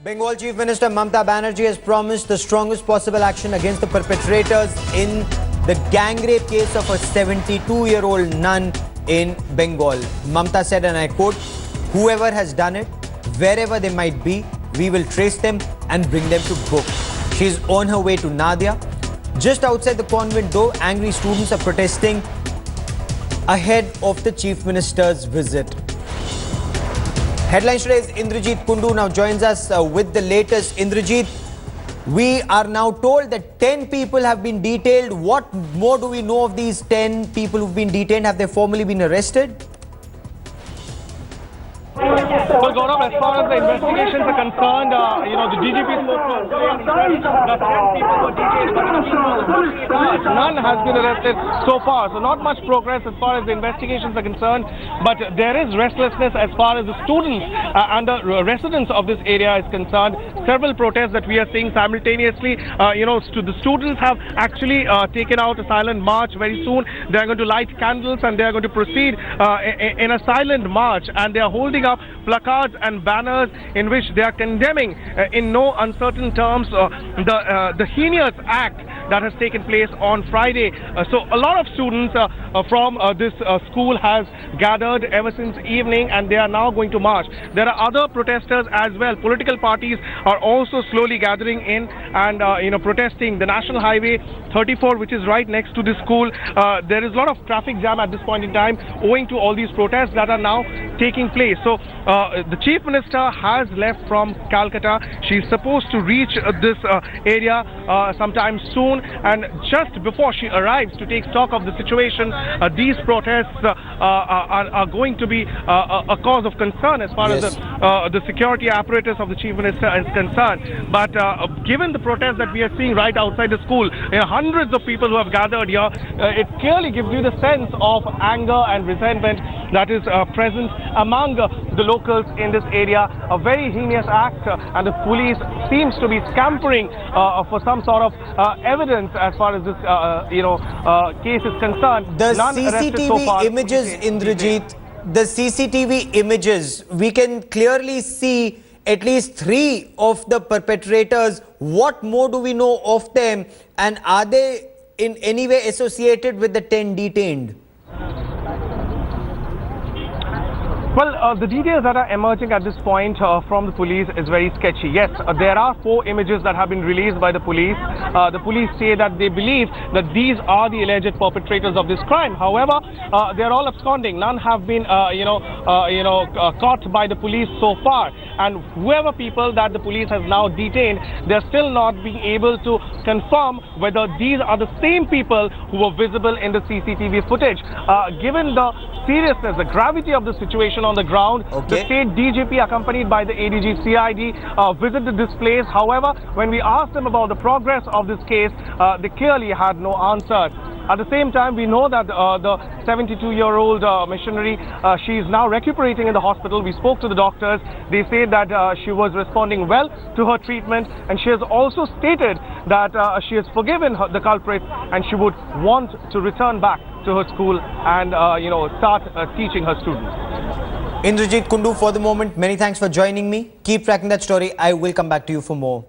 Bengal Chief Minister Mamata Banerjee has promised the strongest possible action against the perpetrators in the gang rape case of a 72-year-old nun in Bengal. Mamata said, and I quote, "Whoever has done it, wherever they might be, we will trace them and bring them to book." She is on her way to Nadia. Just outside the convent door, angry students are protesting ahead of the Chief Minister's visit. Headlines today is Indrajit Kundu now joins us with the latest. Indrajit, we are now told that 10 people have been detailed. What more do we know of these 10 people who've been detained? Have they formally been arrested? Well, Gaurav, as far as the investigations are concerned, the DGP spokesman that 10 people were detained, but none has been arrested so far. So not much progress as far as the investigations are concerned, but there is restlessness as far as the students and the residents of this area is concerned. Several protests that we are seeing simultaneously. The students have actually taken out a silent march very soon. They are going to light candles and they are going to proceed in a silent march, and they are holding up placards and banners in which they are condemning in no uncertain terms the heinous act that has taken place on Friday. So a lot of students from this school has gathered ever since evening, and they are now going to march. There are other protesters as well. Political parties are also slowly gathering in and protesting. The National Highway 34, which is right next to the school, there is a lot of traffic jam at this point in time owing to all these protests that are now taking place. So the Chief Minister has left from Calcutta. She's supposed to reach this area sometime soon, and just before she arrives to take stock of the situation, these protests are going to be a cause of concern as far as the security apparatus of the Chief Minister is concerned. But given the protests that we are seeing right outside the school, hundreds of people who have gathered here, it clearly gives you the sense of anger and resentment that is present among the locals in this area. A very heinous act, and the police seems to be scampering for some sort of evidence as far as this case is concerned. The CCTV images, Indrajit, the CCTV images, we can clearly see at least 3 of the perpetrators. What more do we know of them, and are they in any way associated with the 10 detained? Well, the details that are emerging at this point from the police is very sketchy. Yes, there are 4 images that have been released by the police. The police say that they believe that these are the alleged perpetrators of this crime. However, they're all absconding. None have been, caught by the police so far. And whoever people that the police has now detained, they're still not being able to confirm whether these are the same people who were visible in the CCTV footage. Given the seriousness, the gravity of the situation on the ground, the state DGP accompanied by the ADG CID visited this place. However, when we asked them about the progress of this case, they clearly had no answer. At the same time, we know that the 72-year-old missionary, she is now recuperating in the hospital. We spoke to the doctors. They say that she was responding well to her treatment, and she has also stated that she has forgiven the culprit and she would want to return back to her school and start teaching her students. Indrajit Kundu, for the moment, many thanks for joining me. Keep tracking that story. I will come back to you for more.